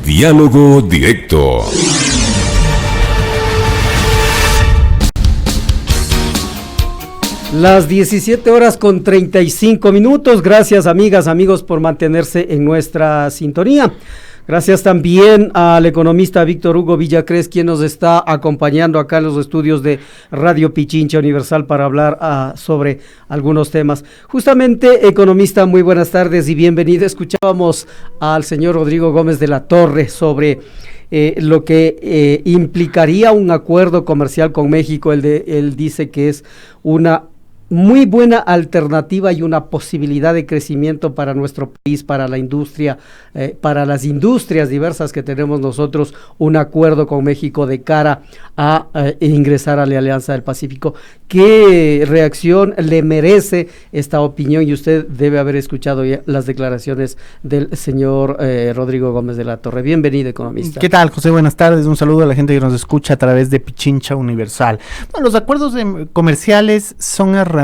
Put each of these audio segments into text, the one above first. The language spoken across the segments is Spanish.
Diálogo Directo. Las 17:35. Gracias, amigas, amigos, por mantenerse en nuestra sintonía. Gracias también al economista Víctor Hugo Villacrés, quien nos está acompañando acá en los estudios de Radio Pichincha Universal para hablar sobre algunos temas. Justamente, economista, muy buenas tardes y bienvenido. Escuchábamos al señor Rodrigo Gómez de la Torre sobre lo que implicaría un acuerdo comercial con México. Él dice que es una muy buena alternativa y una posibilidad de crecimiento para nuestro país, para la industria, para las industrias diversas que tenemos nosotros, un acuerdo con México de cara a ingresar a la Alianza del Pacífico. ¿Qué reacción le merece esta opinión? Y usted debe haber escuchado ya las declaraciones del señor Rodrigo Gómez de la Torre. Bienvenido, economista. ¿Qué tal, José? Buenas tardes. Un saludo a la gente que nos escucha a través de Pichincha Universal. Bueno, los acuerdos comerciales son herramientas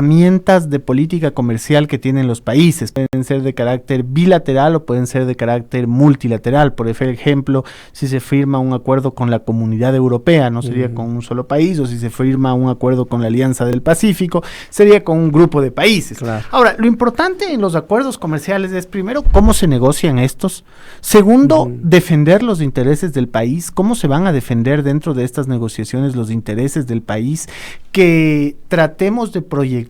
de política comercial que tienen los países. Pueden ser de carácter bilateral o pueden ser de carácter multilateral. Por ejemplo, si se firma un acuerdo con la Comunidad Europea, no sería con un solo país, o si se firma un acuerdo con la Alianza del Pacífico, sería con un grupo de países. Claro. Ahora, lo importante en los acuerdos comerciales es, primero, cómo se negocian estos. Segundo, defender los intereses del país. ¿Cómo se van a defender dentro de estas negociaciones los intereses del país? Que tratemos de proyectar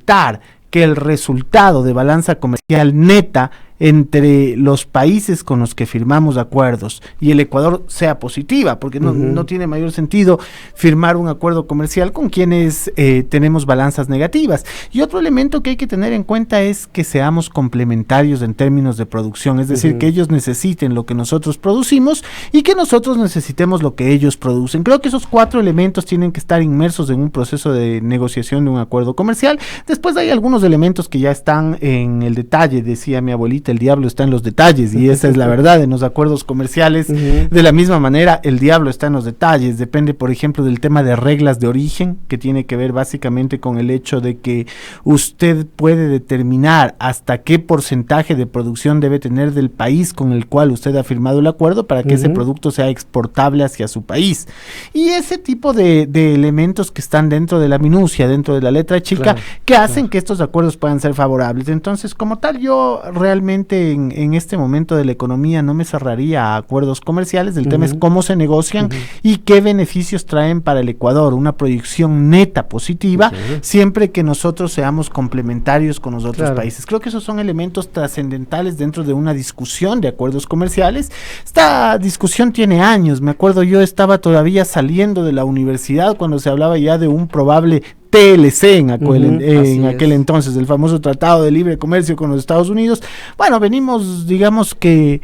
que el resultado de balanza comercial neta entre los países con los que firmamos acuerdos y el Ecuador sea positiva, porque no tiene mayor sentido firmar un acuerdo comercial con quienes tenemos balanzas negativas. Y otro elemento que hay que tener en cuenta es que seamos complementarios en términos de producción, es decir, que ellos necesiten lo que nosotros producimos y que nosotros necesitemos lo que ellos producen. Creo que esos 4 elementos tienen que estar inmersos en un proceso de negociación de un acuerdo comercial. Después hay algunos elementos que ya están en el detalle, decía mi abuelita, el diablo está en los detalles, y esa es la verdad en los acuerdos comerciales. De la misma manera, el diablo está en los detalles. Depende, por ejemplo, del tema de reglas de origen, que tiene que ver básicamente con el hecho de que usted puede determinar hasta qué porcentaje de producción debe tener del país con el cual usted ha firmado el acuerdo para que ese producto sea exportable hacia su país. Y ese tipo de elementos que están dentro de la minucia, dentro de la letra chica, que hacen que estos acuerdos puedan ser favorables. Entonces, como tal, yo realmente en este momento de la economía no me cerraría a acuerdos comerciales. El tema es cómo se negocian y qué beneficios traen para el Ecuador, una proyección neta positiva, siempre que nosotros seamos complementarios con los otros países. Creo que esos son elementos trascendentales dentro de una discusión de acuerdos comerciales. Esta discusión tiene años. Me acuerdo, yo estaba todavía saliendo de la universidad cuando se hablaba ya de un probable TLC en aquel entonces, el famoso Tratado de Libre Comercio con los Estados Unidos. Bueno, venimos, digamos que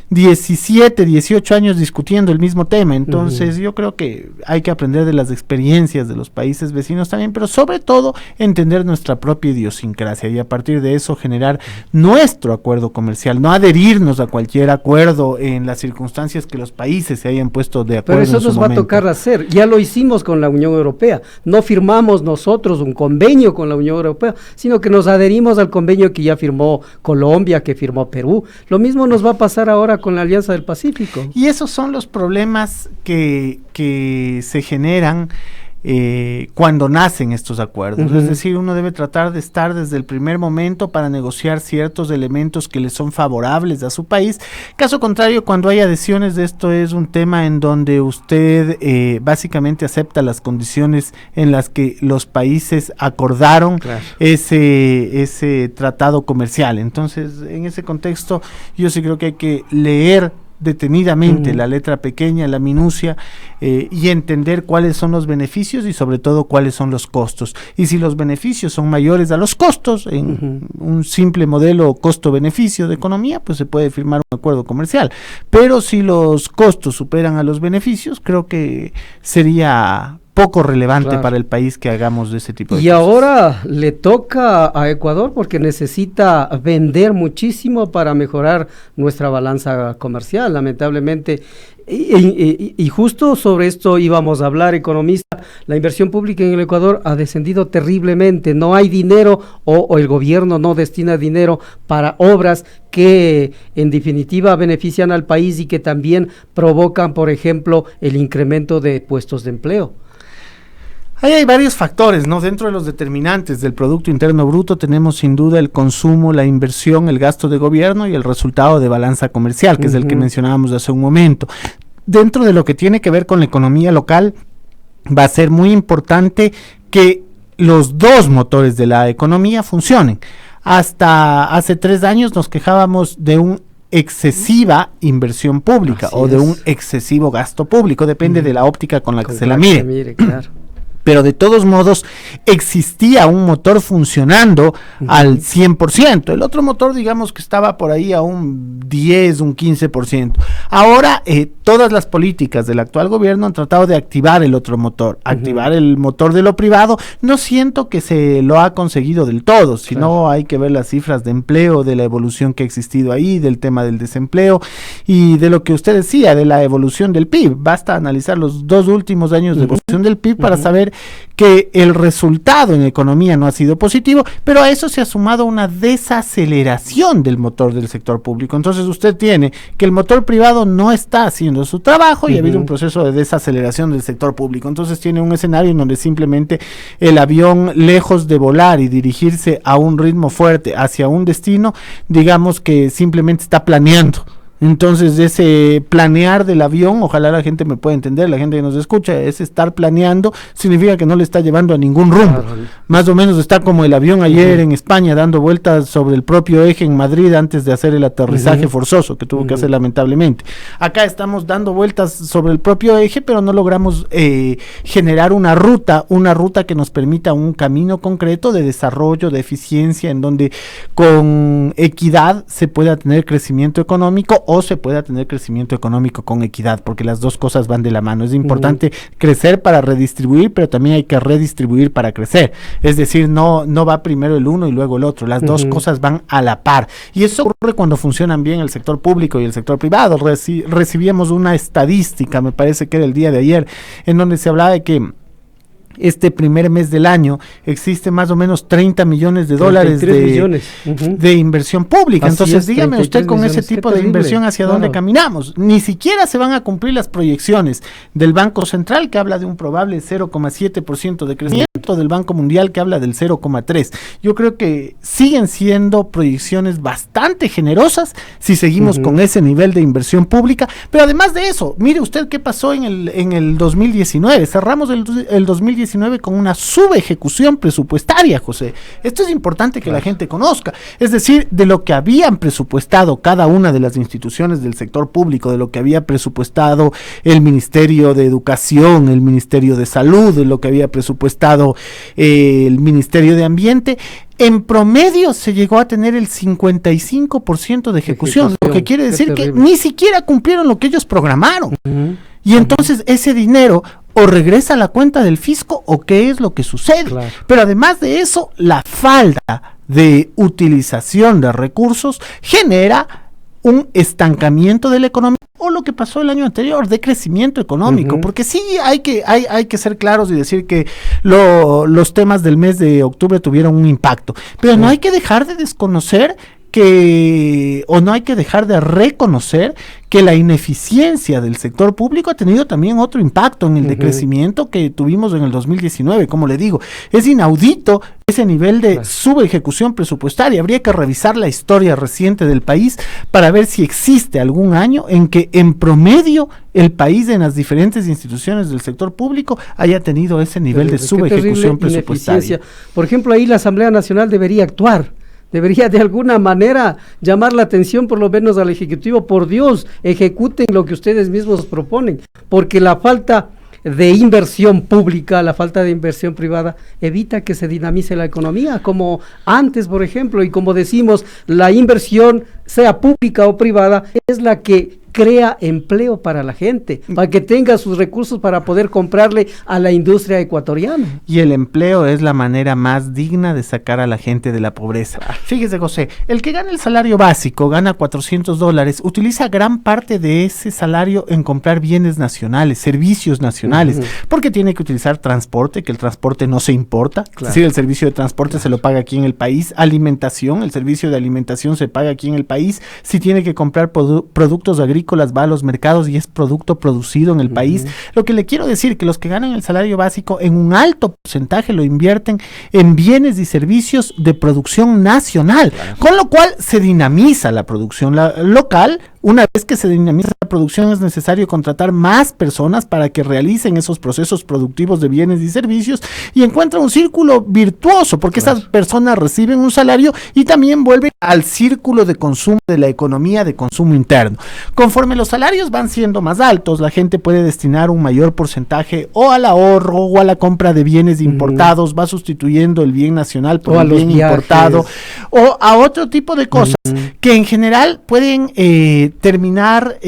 17, 18 años discutiendo el mismo tema. Entonces yo creo que hay que aprender de las experiencias de los países vecinos también, pero sobre todo entender nuestra propia idiosincrasia y a partir de eso generar nuestro acuerdo comercial, no adherirnos a cualquier acuerdo en las circunstancias que los países se hayan puesto de acuerdo. Pero eso nos va a tocar hacer. Ya lo hicimos con la Unión Europea. No firmamos nosotros un convenio con la Unión Europea, sino que nos adherimos al convenio que ya firmó Colombia, que firmó Perú. Lo mismo nos va a pasar ahora con la Alianza del Pacífico. Y esos son los problemas que se generan cuando nacen estos acuerdos. Es decir, uno debe tratar de estar desde el primer momento para negociar ciertos elementos que le son favorables a su país. Caso contrario, cuando hay adhesiones, esto es un tema en donde usted básicamente acepta las condiciones en las que los países acordaron ese tratado comercial. Entonces, en ese contexto, yo sí creo que hay que leer detenidamente la letra pequeña, la minucia, y entender cuáles son los beneficios y sobre todo cuáles son los costos. Y si los beneficios son mayores a los costos, en un simple modelo costo-beneficio de economía, pues se puede firmar un acuerdo comercial. Pero si los costos superan a los beneficios, creo que sería poco relevante para el país que hagamos de ese tipo de cosas. Y ahora le toca a Ecuador porque necesita vender muchísimo para mejorar nuestra balanza comercial. Lamentablemente Y justo sobre esto íbamos a hablar, economista. La inversión pública en el Ecuador ha descendido terriblemente. No hay dinero o el gobierno no destina dinero para obras que en definitiva benefician al país y que también provocan, por ejemplo, el incremento de puestos de empleo. Ahí hay varios factores, ¿no? Dentro de los determinantes del Producto Interno Bruto tenemos sin duda el consumo, la inversión, el gasto de gobierno y el resultado de balanza comercial, que es el que mencionábamos hace un momento. Dentro de lo que tiene que ver con la economía local, va a ser muy importante que los dos motores de la economía funcionen. Hasta hace 3 años nos quejábamos de una excesiva inversión pública o de un excesivo gasto público, depende de la óptica con la que se la mire. Claro. Pero de todos modos existía un motor funcionando al 100%. El otro motor, digamos que estaba por ahí a un 10, un 15%. Ahora, todas las políticas del actual gobierno han tratado de activar el otro motor, activar el motor de lo privado. No siento que se lo ha conseguido del todo, sino hay que ver las cifras de empleo, de la evolución que ha existido ahí, del tema del desempleo y de lo que usted decía, de la evolución del PIB. Basta analizar los 2 últimos años de evolución del PIB para saber que el resultado en economía no ha sido positivo, pero a eso se ha sumado una desaceleración del motor del sector público. Entonces usted tiene que el motor privado no está haciendo su trabajo y ha habido un proceso de desaceleración del sector público. Entonces tiene un escenario en donde simplemente el avión, lejos de volar y dirigirse a un ritmo fuerte hacia un destino, digamos que simplemente está planeando. Entonces ese planear del avión, ojalá la gente me pueda entender, la gente que nos escucha, ese estar planeando significa que no le está llevando a ningún rumbo. Más o menos está como el avión ayer en España dando vueltas sobre el propio eje en Madrid antes de hacer el aterrizaje forzoso que tuvo que hacer lamentablemente. Acá estamos dando vueltas sobre el propio eje, pero no logramos generar una ruta que nos permita un camino concreto de desarrollo, de eficiencia, en donde con equidad se pueda tener crecimiento económico o se pueda tener crecimiento económico con equidad, porque las dos cosas van de la mano. Es importante crecer para redistribuir, pero también hay que redistribuir para crecer. Es decir, no va primero el uno y luego el otro. Las dos cosas van a la par. Y eso ocurre cuando funcionan bien el sector público y el sector privado. Recibíamos una estadística, me parece que era el día de ayer, en donde se hablaba de que este primer mes del año existe más o menos 30 millones de dólares de inversión pública. Así entonces dígame usted con ese tipo de inversión hacia dónde caminamos. Ni siquiera se van a cumplir las proyecciones del Banco Central, que habla de un probable 0,7% de crecimiento, del Banco Mundial, que habla del 0,3%. Yo creo que siguen siendo proyecciones bastante generosas si seguimos con ese nivel de inversión pública. Pero además de eso, mire usted qué pasó en el 2019. Cerramos el 2019 con una subejecución presupuestaria, José. Esto es importante que la gente conozca. Es decir, de lo que habían presupuestado cada una de las instituciones del sector público, de lo que había presupuestado el Ministerio de Educación, el Ministerio de Salud, de lo que había presupuestado el Ministerio de Ambiente, en promedio se llegó a tener el 55% de ejecución, lo que quiere decir que ni siquiera cumplieron lo que ellos programaron. Y entonces ese dinero o regresa a la cuenta del fisco o qué es lo que sucede. Pero además de eso, la falta de utilización de recursos genera un estancamiento de la economía, o lo que pasó el año anterior, de crecimiento económico, porque sí hay que ser claros y decir que los temas del mes de octubre tuvieron un impacto, pero no hay que dejar de desconocer no hay que dejar de reconocer que la ineficiencia del sector público ha tenido también otro impacto en el decrecimiento que tuvimos en el 2019. Como le digo, es inaudito ese nivel de subejecución presupuestaria. Habría que revisar la historia reciente del país para ver si existe algún año en que en promedio el país en las diferentes instituciones del sector público haya tenido ese nivel de subejecución presupuestaria. Por ejemplo, ahí la Asamblea Nacional debería actuar. Debería de alguna manera llamar la atención por lo menos al Ejecutivo. Por Dios, ejecuten lo que ustedes mismos proponen, porque la falta de inversión pública, la falta de inversión privada evita que se dinamice la economía, como antes, por ejemplo, y como decimos, la inversión, sea pública o privada, es la que crea empleo para la gente, para que tenga sus recursos para poder comprarle a la industria ecuatoriana. Y el empleo es la manera más digna de sacar a la gente de la pobreza. Fíjese, José, el que gana el salario básico, gana $400, utiliza gran parte de ese salario en comprar bienes nacionales, servicios nacionales, porque tiene que utilizar transporte, que el transporte no se importa, es decir, el servicio de transporte se lo paga aquí en el país, alimentación, el servicio de alimentación se paga aquí en el país, si tiene que comprar productos agrícolas va a los mercados y es producto producido en el país. Lo que le quiero decir, que los que ganan el salario básico en un alto porcentaje lo invierten en bienes y servicios de producción nacional, con lo cual se dinamiza la producción local. Una vez que se dinamiza la producción es necesario contratar más personas para que realicen esos procesos productivos de bienes y servicios y encuentra un círculo virtuoso porque esas personas reciben un salario y también vuelven al círculo de consumo de la economía de consumo interno. Conforme los salarios van siendo más altos, la gente puede destinar un mayor porcentaje o al ahorro o a la compra de bienes importados, va sustituyendo el bien nacional por el bien importado o a otro tipo de cosas que en general pueden terminar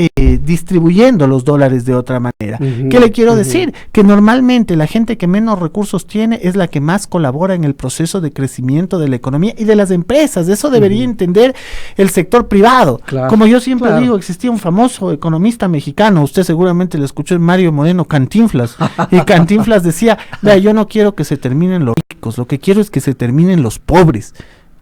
distribuyendo los dólares de otra manera. ¿Qué le quiero decir? Que normalmente la gente que menos recursos tiene es la que más colabora en el proceso de crecimiento de la economía y de las empresas. Eso debería entender el sector privado. Como yo siempre digo, existía un famoso economista mexicano, usted seguramente lo escuchó, en Mario Moreno, Cantinflas, y Cantinflas decía, vea, yo no quiero que se terminen los ricos, lo que quiero es que se terminen los pobres.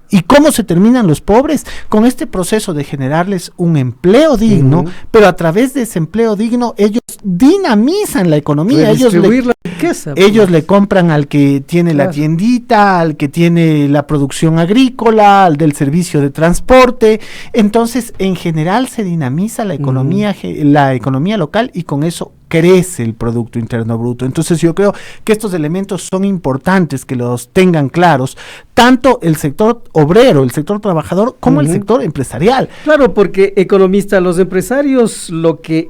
¿Y cómo se terminan los pobres? Con este proceso de generarles un empleo digno, pero a través de ese empleo digno ellos dinamizan la economía. Ellos le compran al que tiene la tiendita, al que tiene la producción agrícola, al del servicio de transporte. Entonces, en general se dinamiza la economía local y con eso crece el Producto Interno Bruto. Entonces yo creo que estos elementos son importantes que los tengan claros, tanto el sector obrero, el sector trabajador, como el sector empresarial. Claro, porque economista, los empresarios lo que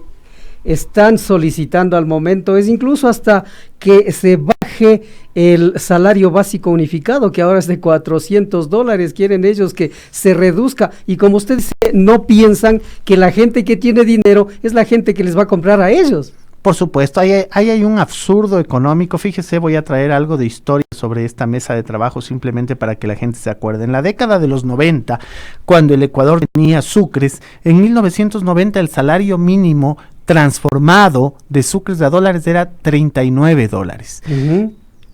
están solicitando al momento es incluso hasta que se baje el salario básico unificado, que ahora es de $400, quieren ellos que se reduzca, y como usted dice, no piensan que la gente que tiene dinero es la gente que les va a comprar a ellos. Por supuesto, ahí hay un absurdo económico. Fíjese, voy a traer algo de historia sobre esta mesa de trabajo simplemente para que la gente se acuerde. En la década de los 90, cuando el Ecuador tenía sucres, en 1990 el salario mínimo transformado de sucres a dólares era $39.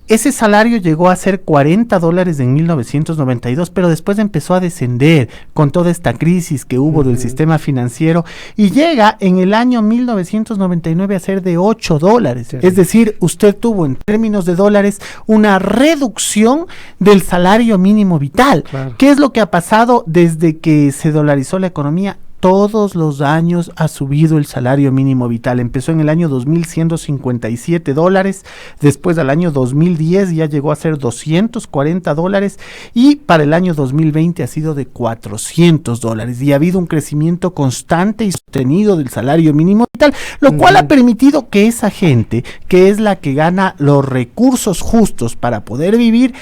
Ese salario llegó a ser $40 en 1992, pero después empezó a descender con toda esta crisis que hubo del sistema financiero y llega en el año 1999 a ser de $8. Es decir, usted tuvo en términos de dólares una reducción del salario mínimo vital. ¿Qué es lo que ha pasado desde que se dolarizó la economía? Todos los años ha subido el salario mínimo vital. Empezó en el año 2000 siendo $57, después al año 2010 ya llegó a ser $240 y para el año 2020 ha sido de $400 y ha habido un crecimiento constante y sostenido del salario mínimo vital, lo cual ha permitido que esa gente, que es la que gana los recursos justos para poder vivir,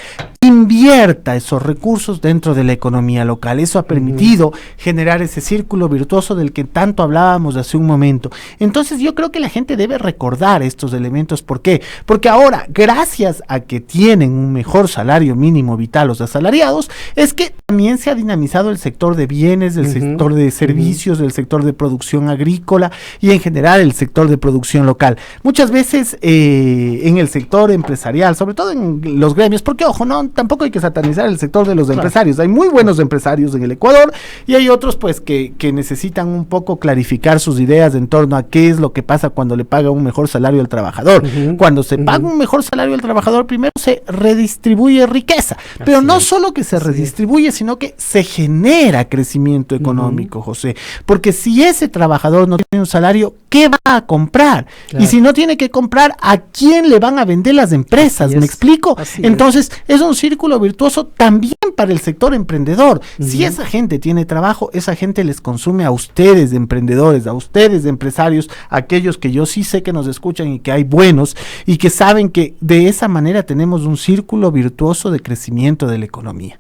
invierta esos recursos dentro de la economía local. Eso ha permitido generar ese círculo virtuoso del que tanto hablábamos hace un momento. Entonces yo creo que la gente debe recordar estos elementos. ¿Por qué? Porque ahora, gracias a que tienen un mejor salario mínimo vital los asalariados, es que también se ha dinamizado el sector de bienes, el sector de servicios, el sector de producción agrícola y en general el sector de producción local. Muchas veces en el sector empresarial, sobre todo en los gremios, porque ojo, tampoco hay que satanizar el sector de los empresarios. Hay muy buenos empresarios en el Ecuador y hay otros pues que necesitan un poco clarificar sus ideas en torno a qué es lo que pasa cuando le paga un mejor salario al trabajador. Cuando se paga un mejor salario al trabajador, primero se redistribuye riqueza, pero no solo que se redistribuye, sino que se genera crecimiento económico, José, porque si ese trabajador no tiene un salario, ¿qué va a comprar? Y si no tiene que comprar, ¿a quién le van a vender las empresas? ¿Me explico? Entonces, es un círculo virtuoso también para el sector emprendedor. Si esa gente tiene trabajo, esa gente les consume a ustedes emprendedores, a ustedes empresarios, aquellos que yo sí sé que nos escuchan y que hay buenos y que saben que de esa manera tenemos un círculo virtuoso de crecimiento de la economía.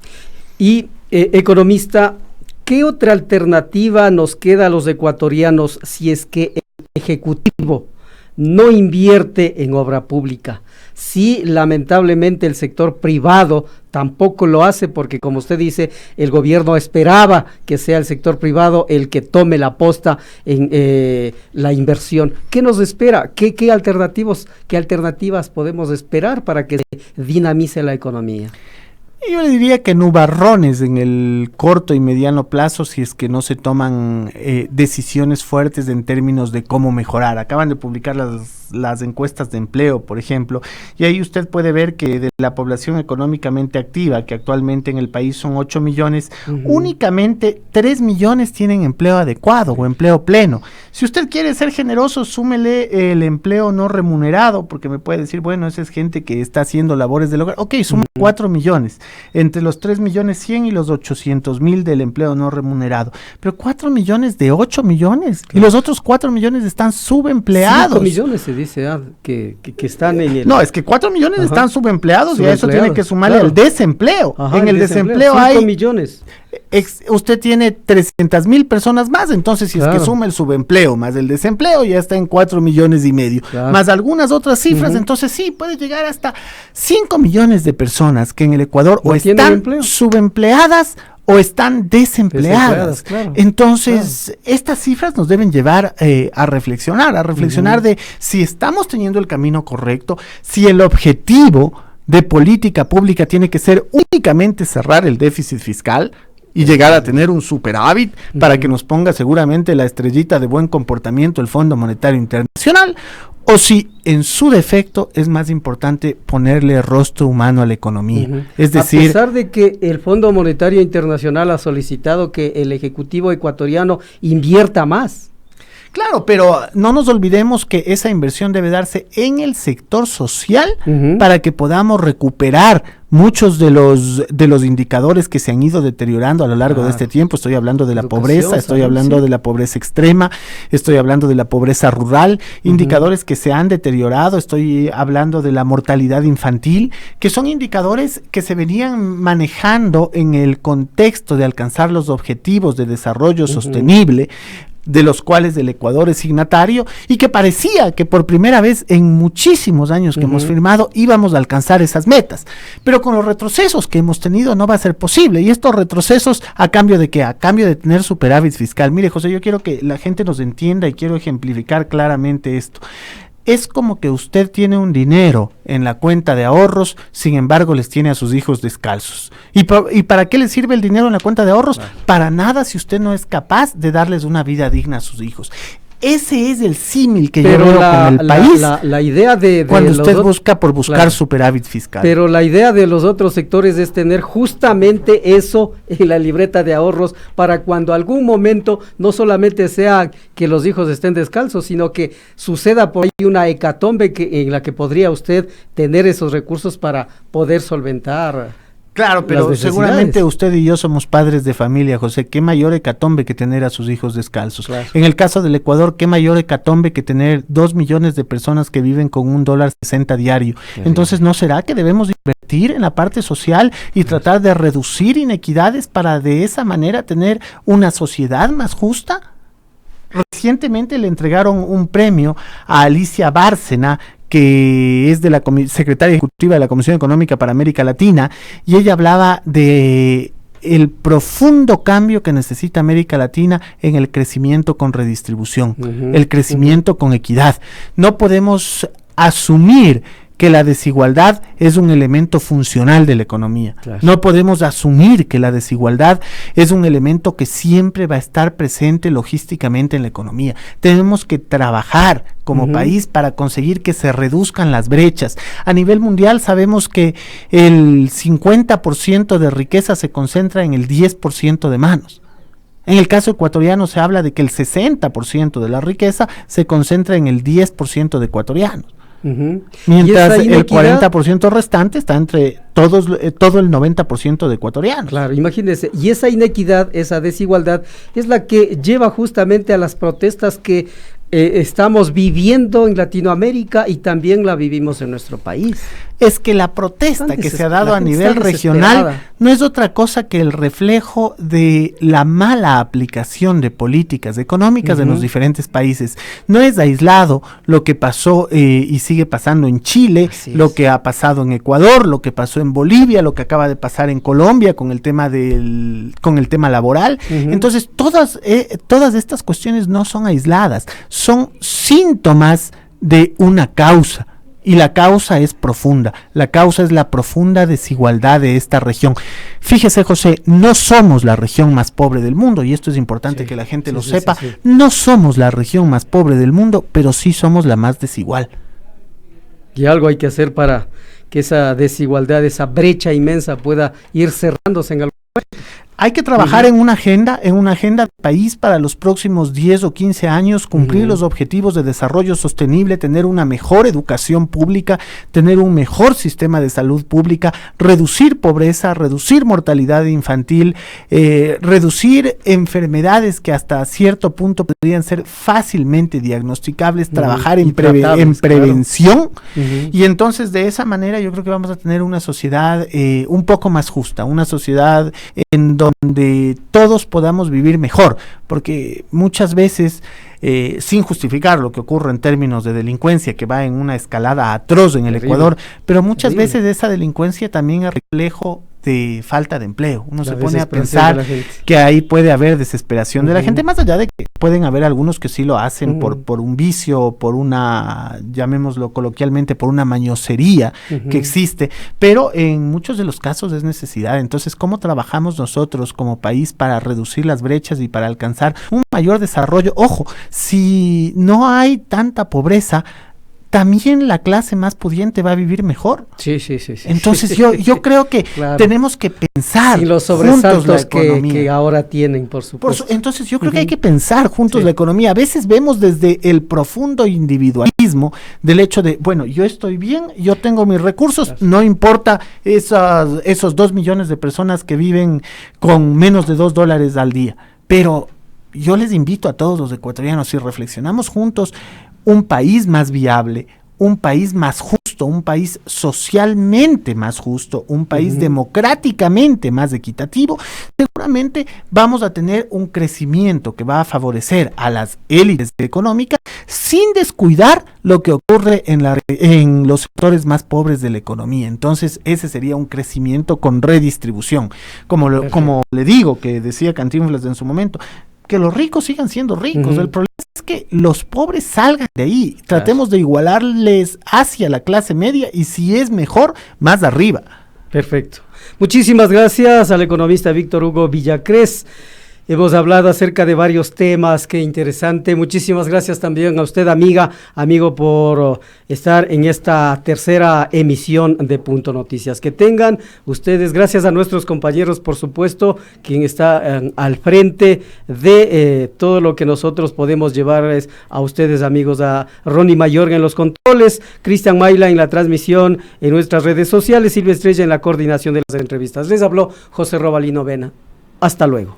Y economista, ¿Qué otra alternativa nos queda a los ecuatorianos si es que el Ejecutivo no invierte en obra pública? Sí, lamentablemente el sector privado tampoco lo hace porque, como usted dice, el gobierno esperaba que sea el sector privado el que tome la posta en la inversión. ¿Qué nos espera? ¿Qué alternativas podemos esperar para que se dinamice la economía? Yo le diría que nubarrones en el corto y mediano plazo si es que no se toman decisiones fuertes en términos de cómo mejorar. Acaban de publicar las encuestas de empleo, por ejemplo, y ahí usted puede ver que de la población económicamente activa, que actualmente en el país son 8 millones, únicamente 3 millones tienen empleo adecuado o empleo pleno. Si usted quiere ser generoso, súmele el empleo no remunerado, porque me puede decir, bueno, esa es gente que está haciendo labores del hogar. Ok, sume 4 millones, entre los 3 millones 100 y los 800,000 del empleo no remunerado. Pero 4 millones de 8 millones, claro. Y los otros 4 millones están subempleados. 5 millones se dice que están en el... No, es que 4 millones están subempleados y a eso tiene que sumarle el desempleo. Ajá, en el desempleo 5 hay... millones. Usted tiene 300,000 personas más, entonces si es que suma el subempleo más el desempleo ya está en 4 millones y medio, más algunas otras cifras, entonces sí, puede llegar hasta 5 millones de personas que en el Ecuador o están subempleadas o están desempleadas. Claro. Entonces, estas cifras nos deben llevar a reflexionar de si estamos teniendo el camino correcto, si el objetivo de política pública tiene que ser únicamente cerrar el déficit fiscal y llegar a tener un superávit para que nos ponga seguramente la estrellita de buen comportamiento el Fondo Monetario Internacional, o si en su defecto es más importante ponerle rostro humano a la economía. Es decir, a pesar de que el Fondo Monetario Internacional ha solicitado que el Ejecutivo ecuatoriano invierta más. Claro, pero no nos olvidemos que esa inversión debe darse en el sector social para que podamos recuperar muchos de los indicadores que se han ido deteriorando a lo largo de este tiempo. Estoy hablando de la pobreza, estoy hablando de la pobreza extrema, estoy hablando de la pobreza rural, indicadores que se han deteriorado, estoy hablando de la mortalidad infantil, que son indicadores que se venían manejando en el contexto de alcanzar los objetivos de desarrollo sostenible, de los cuales el Ecuador es signatario, y que parecía que por primera vez en muchísimos años que hemos firmado íbamos a alcanzar esas metas, pero con los retrocesos que hemos tenido no va a ser posible, y estos retrocesos ¿a cambio de qué? A cambio de tener superávit fiscal. Mire, José, yo quiero que la gente nos entienda y quiero ejemplificar claramente esto. Es como que usted tiene un dinero en la cuenta de ahorros, sin embargo les tiene a sus hijos descalzos. ¿Y para qué le sirve el dinero en la cuenta de ahorros? Para nada si usted no es capaz de darles una vida digna a sus hijos. Ese es el símil que yo veo con el país. La idea de cuando usted busca superávit fiscal. Pero la idea de los otros sectores es tener justamente eso en la libreta de ahorros para cuando algún momento no solamente sea que los hijos estén descalzos, sino que suceda por ahí una hecatombe en la que podría usted tener esos recursos para poder solventar. Claro, pero seguramente usted y yo somos padres de familia, José. ¿Qué mayor hecatombe que tener a sus hijos descalzos? Claro. En el caso del Ecuador, ¿qué mayor hecatombe que tener 2 millones de personas que viven con $1.60 diario? Entonces, ¿no será que debemos invertir en la parte social y tratar de reducir inequidades para de esa manera tener una sociedad más justa? Recientemente le entregaron un premio a Alicia Bárcena, que es de la secretaria ejecutiva de la Comisión Económica para América Latina, y ella hablaba de el profundo cambio que necesita América Latina en el crecimiento con redistribución, el crecimiento con equidad. No podemos asumir que la desigualdad es un elemento funcional de la economía. Claro. No podemos asumir que la desigualdad es un elemento que siempre va a estar presente logísticamente en la economía. Tenemos que trabajar como país para conseguir que se reduzcan las brechas. A nivel mundial sabemos que el 50% de riqueza se concentra en el 10% de manos. En el caso ecuatoriano se habla de que el 60% de la riqueza se concentra en el 10% de ecuatorianos. Mientras el 40% restante está entre todo el 90% de ecuatorianos. Claro, imagínense, y esa inequidad, esa desigualdad es la que lleva justamente a las protestas que estamos viviendo en Latinoamérica y también la vivimos en nuestro país. es que la protesta que se ha dado a nivel regional no es otra cosa que el reflejo de la mala aplicación de políticas económicas en los diferentes países. No es aislado lo que pasó y sigue pasando en Chile, lo que ha pasado en Ecuador, lo que pasó en Bolivia, lo que acaba de pasar en Colombia con el tema laboral. Entonces, todas estas cuestiones no son aisladas, son síntomas de una causa. Y la causa es profunda, la causa es la profunda desigualdad de esta región. Fíjese, José, no somos la región más pobre del mundo, y esto es importante que la gente lo sepa. No somos la región más pobre del mundo, pero sí somos la más desigual. Y algo hay que hacer para que esa desigualdad, esa brecha inmensa pueda ir cerrándose en algún momento. Hay que trabajar en una agenda de país para los próximos 10 o 15 años, cumplir los objetivos de desarrollo sostenible, tener una mejor educación pública, tener un mejor sistema de salud pública, reducir pobreza, reducir mortalidad infantil, reducir enfermedades que hasta cierto punto podrían ser fácilmente diagnosticables, trabajar en prevención, y entonces de esa manera yo creo que vamos a tener una sociedad un poco más justa, una sociedad en donde todos podamos vivir mejor, porque muchas veces, sin justificar lo que ocurre en términos de delincuencia, que va en una escalada atroz en el Ecuador, pero muchas veces esa delincuencia también es reflejo de falta de empleo. Uno se pone a pensar que ahí puede haber desesperación de la gente, más allá de que pueden haber algunos que sí lo hacen por un vicio, por una, llamémoslo coloquialmente, por una mañosería que existe, pero en muchos de los casos es necesidad. Entonces, ¿cómo trabajamos nosotros como país para reducir las brechas y para alcanzar un mayor desarrollo? Ojo, si no hay tanta pobreza, también la clase más pudiente va a vivir mejor. Sí. Entonces yo creo que tenemos que pensar los sobresaltos que ahora tienen, por supuesto. Entonces yo creo que hay que pensar juntos la economía. A veces vemos desde el profundo individualismo del hecho de, bueno, yo estoy bien, yo tengo mis recursos, no importa esos 2 millones de personas que viven con menos de $2 al día. Pero yo les invito a todos los ecuatorianos, si reflexionamos juntos, un país más viable, un país más justo, un país socialmente más justo, un país democráticamente más equitativo, seguramente vamos a tener un crecimiento que va a favorecer a las élites económicas sin descuidar lo que ocurre en los sectores más pobres de la economía. Entonces ese sería un crecimiento con redistribución, como le digo, que decía Cantinflas en su momento, que los ricos sigan siendo ricos. El problema es que los pobres salgan de ahí. Tratemos de igualarles hacia la clase media y si es mejor, más arriba. Perfecto. Muchísimas gracias al economista Víctor Hugo Villacrés. Hemos hablado acerca de varios temas, qué interesante. Muchísimas gracias también a usted, amigo, por estar en esta tercera emisión de Punto Noticias. Que tengan ustedes, gracias a nuestros compañeros, por supuesto, quien está al frente de todo lo que nosotros podemos llevarles a ustedes, amigos, a Ronnie Mayorga en los controles, Cristian Mayla en la transmisión en nuestras redes sociales, Silvia Estrella en la coordinación de las entrevistas. Les habló José Robalino Vena. Hasta luego.